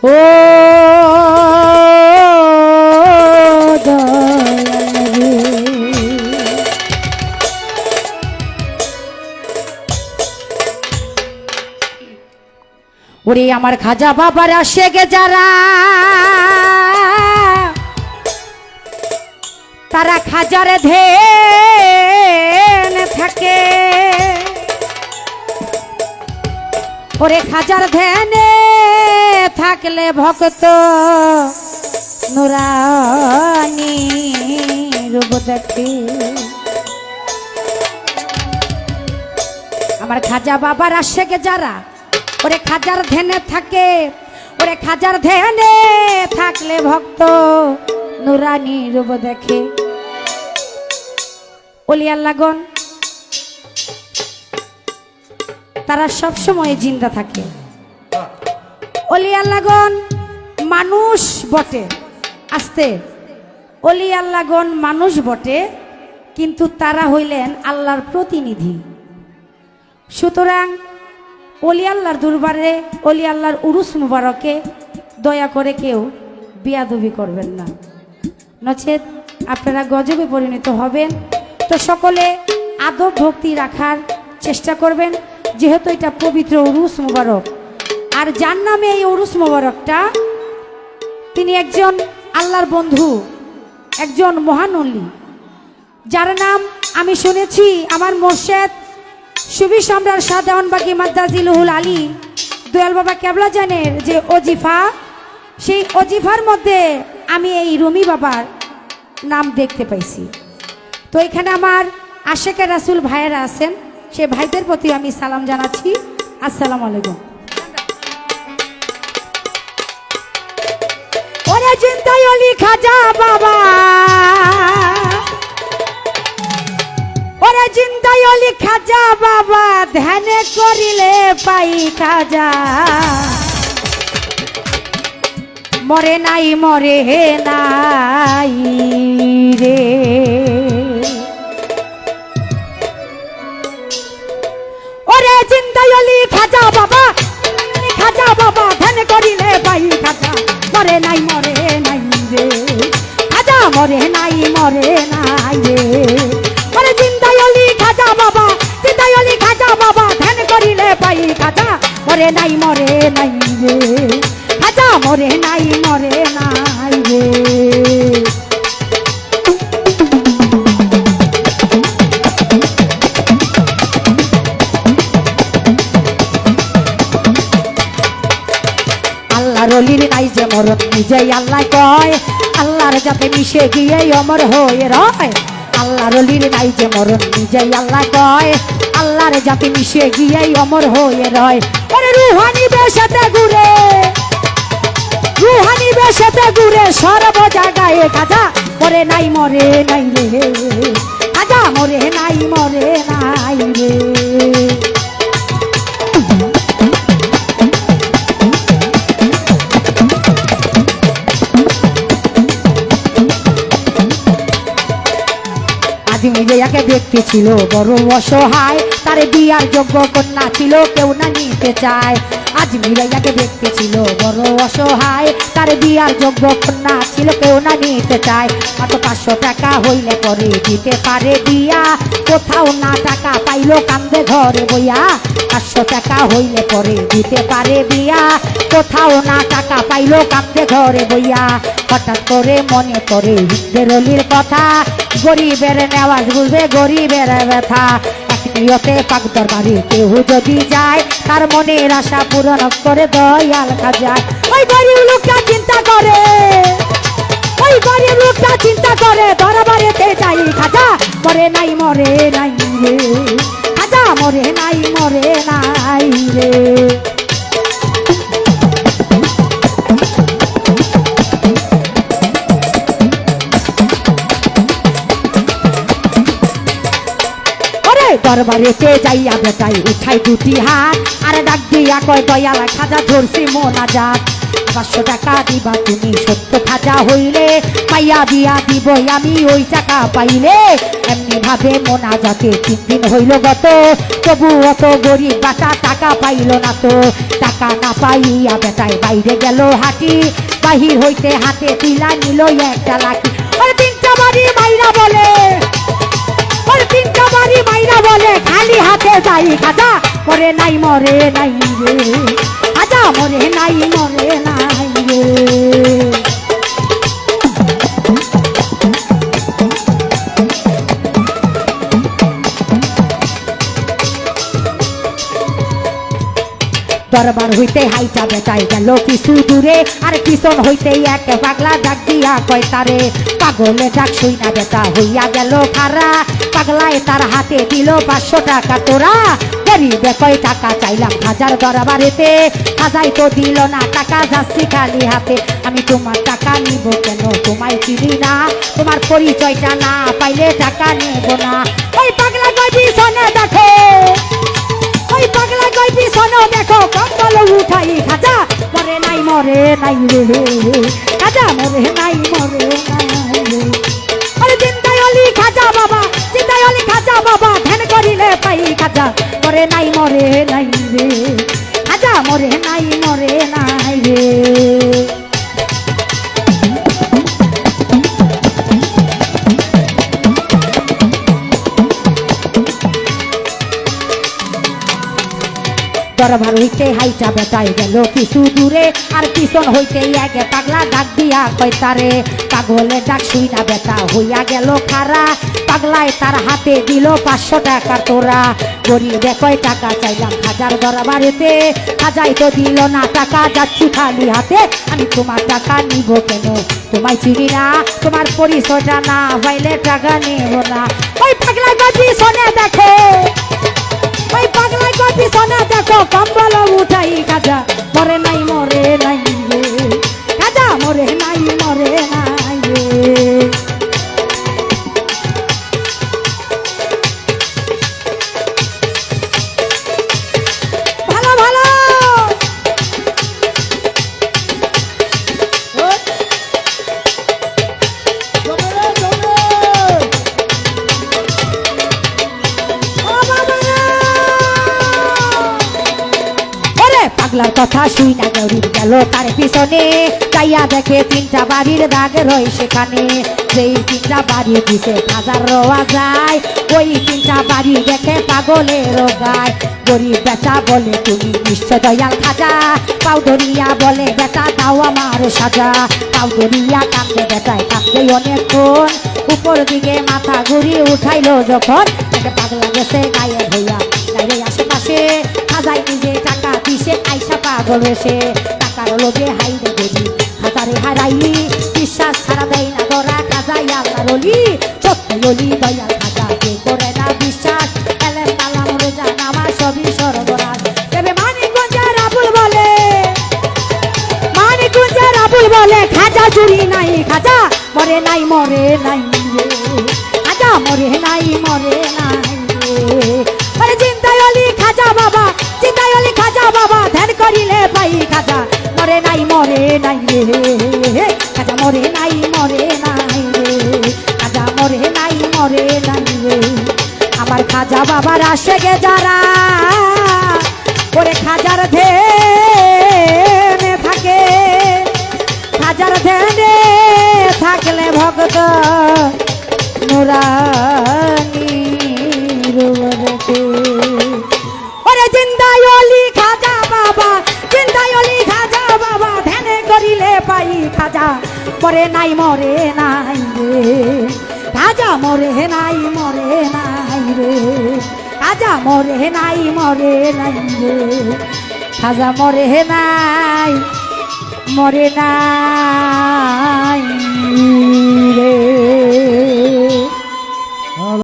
ও ওরে আমার খাজা বাবার আশেকে যারা তারা খাজারে ধ্যান থাকে ওরে খাজার ধ্যানে থাকলে ভক্ত নুরানি রূপ দেখে আমার খাজা বাবার আশেকে যারা ওরে খাজার ধ্যানে থাকে ওরে খাজার ধ্যানে থাকলে ভক্ত নুরানি রূপ দেখে ওলি আল্লাহগণ তারা সব সময় জিন্দা থাকে ওলি আল্লাহগণ মানুষ বটে আস্তে ওলি আল্লাহগণ মানুষ বটে কিন্তু তারা হইলেন আল্লাহর প্রতিনিধি সুতরাং ওলি আল্লাহর দরবারে ওলি আল্লাহর উরুস মুবারকে দয়া করে কেউ বিয়াদবি করবেন না নচেত আপনারা গজবে পরিণত হবেন তো সকলে আদব ভক্তি রাখার চেষ্টা করবেন যেহেতু এটা পবিত্র উরুস মুবারক আর যার নামে এই উরুস মুবারকটা তিনি একজন আল্লাহর বন্ধু একজন মহান ওলি যার নাম আমি শুনেছি আমার মোর্শেদ সুবি সম্রাট শাহজাহানবাগী মাদ্দাজিলুল আলী দয়াল বাবা কেবলা জানের যে ওজিফা সেই ওজিফার মধ্যে আমি এই রুমি বাবার নাম দেখতে পাইছি তো এখানে আমার আশেকের রাসূল ভাইয়েরা আছেন সে ভাইদের প্রতি আমি সালাম জানাচ্ছি আসসালামু আলাইকুম ওরে জিন্দাই ওলি খাজা বাবা ওরে জিন্দাই ওলি খাজা বাবা ধ্যানে করিলে পাই খাজা মরে নাই রে ওরে জিন্দাই ওলি খাজা বাবা ধ্যান করিলে পাই খাজা মরে নাই রে খাজা মরে নাই রে ওরে জিন্দাই ওলি খাজা বাবা ধ্যান করিলে পাই খাজা মরে নাই রে খাজা মরে নাই রে আল্লাহর ওলির নাই যে মরণ নিজেই আল্লাহ কয় আল্লাহর যাতে মিশে গিয়ে অমর হয়ে রয় আল্লাহর ওলির নাই যে মরণ নিজেই আল্লাহ কয় আল্লাহর যাতে মিশে গিয়ে অমর হয়ে রয় ওরে রুহানি বেশতে ঘুরে সর্ব জায়গায় খাজা মরে নাই রে খাজা মরে নাই রে আজমিরিয়াকে ব্যক্তি ছিল বড় অসহায় তার বিয়ার যোগ্য কন্যা ছিল কেউ না নিতে চায় আজমিরিয়াকে ব্যক্তি ছিল বড় অসহায় তার বিয়ার যোগ্য কন্যা ছিল কেউ না নিতে চায় মাত্র 500 টাকা হইলে পরে দিতে পারে বিয়া কোথাও না টাকা পাইলো কান্দে ঘরে বইয়া 500 টাকা হইলে পরে দিতে পারে বিয়া কোথাও না টাকা পাইলো কান্দে ঘরে বইয়া হঠাৎ করে মনে করে হিন্দের অলির কথা গরিবের নেওয়াজ বুঝবে গরিবের ব্যথা এক নিয়তে পাক দরবারে কেউ যদি যায় তার মনের আশা পূরণ করে দয়াল খাজা ওই গরিব লোকটা চিন্তা করে দরবারেতে যাই খাজা মরে নাই রে খাজা মরে নাই রে দরবারেতে যাইয়া বেটাই উঠাই দুটি হাত আর ডাক দিয়া কয় দয়াল খাজা ধরছি মোনাজাত 500 টাকা দিবা তুমি সত্য খাজা হইলে পাইয়া দিয়া দিব আমি ওই টাকা পাইলে। এমনি ভাবে মোনাজাতে 3 দিন হইল গত, তবু অত গরিব বাটা টাকা পাইল না তো। টাকা না পাইয়া বেটায় বাইরে গেল হাঁটি, বাহির হইতে হাতে তুলা নিল একটা লাঠি। ওরে 3টা বাড়ি মাইরা বলে, ওরে 3টা বাড়ি মাইরা বলে খালি হাতে যাই খাজা মরে নাই মরে নাই রে, খাজা মরে নাই মরে নাই রে। দরবার হইতে হাইটা বেটাই গেল কিছু দূরে, আর পিছন হইতে এক পাগলা ডাক দিয়া কয় তারে। পাগলে ডাক শুই না বেটা হইয়া গেল খারা, পাগলায় তার হাতে দিল 500 টাকা তোরা। গরিবে কয় টাকা চাইলাম খাজার দরবারেতে, খাজাই তো দিল না টাকা যাচ্ছি খালি হাতে। আমি তোমার টাকা নিব কেন তোমায় চিনি না, তোমার পরিচয়টা না পাইলে টাকা নেব না। ওই পাগলা কয় পিছনে দেখো, ওই পাগলা কই পিছনে দেখো কম্বল উঠাই খাজা মরে নাই মরে নাই রে, খাজা মরে নাই মরে নাই রে। আরে জিন্দাই অলি খাজা বাবা, জিন্দাই অলি খাজা বাবা ধ্যান করিলে পাই খাজা মরে নাই মরে নাই রে, খাজা মরে নাই মরে নাই রে। দরবার হইতে হাইটা বেটাই গেল কিছু দূরে, আর পিছন হইতে এক পাগলা ডাক দিয়া কয় তারে। পাগলে ডাক শুই না বেটা হইয়া গেল খারা, পাগলায় তার হাতে দিল 500 টাকা তোরা। গরিবে কয় টাকা চাইলাম খাজার দরবারেতে, খাজাই তো দিল না টাকা যাচ্ছি খালি হাতে। আমি তোমার টাকা নিব কেন তোমায় চিনি না, তোমার পরিচয়টা না পাইলে টাকা নেব না। ওই পাগলা কয় পিছনে দেখো, ওই পাগলা কয় পিছনে দেখো কম্বল উঠাই খাজা মরে নাই মরে নাই রে, খাজা মরে নাই মরে নাই রে। ভালো ভালো পাগলার কথা শুই না গরিব গেল তার পিছনে, যাইয়া দেখে 3টা বাড়ির দাগ রয় সেখানে। যেই 3টা বাড়ি দিছে খাজার রোয়া যায়, ওই 3টা বাড়ি দেখে পাগলের গায়। গরিব বেটা বলে তুমি নিশ্চয় দয়াল খাজা, পাও ধরিয়া বলে বেটা দাও আমার সাজা। পাও ধরিয়া কান্দে বেটায় কান্দে অনেকক্ষণ, উপর দিকে মাথা ঘুরিয়ে উঠাইলো যখন। পাগলা গেছে গায়ে হইয়া গায়ে আশেপাশে, খাজাই নিজে টাকা দিছে আইসা পাগল এসে। টাকার লোভে হাইরে গরিব খাজারে হারাইলি, বিশ্বাস ছাড়া দেয় না ধরা খাজাই আল্লাহর অলি। সত্যি অলি দয়াল খাজা কে করে না বিশ্বাস, এলেন কালাম রোজা নামাজ সবই সর্বনাশ। তবে মানিকগঞ্জের আবুল বলে, মানিকগঞ্জের আবুল বলে খাজা চুরি নাই খাজা মরে নাই মরে নাই রে, খাজা মরে নাই মরে নাই রে। আরে জিন্দাই অলি খাজা বাবা, জিন্দাই অলি খাজা বাবা ধ্যান করিলে পাই খাজা মরে নাই মরে নাই রে, খাজা মরে নাই মরে নাই রে, খাজা মরে নাই মরে নাই রে। আমার খাজা বাবার আশেকে যারা ওরে খাজার ধ্যানে থাকে, খাজার ধ্যানে থাকলে ভক্ত নুরানি রূপে। ওরে জিন্দাই অলি খাজা বাবা, জিন্দাই অলি খাজা বাবা ধ্যানে করিলে পাই খাজা মরে নাই মরে নাই রে, খাজা মরে নাই মরে নাই রে, খাজা মরে নাই মরে নাই রে, খাজা মরে নাই মরে নাই।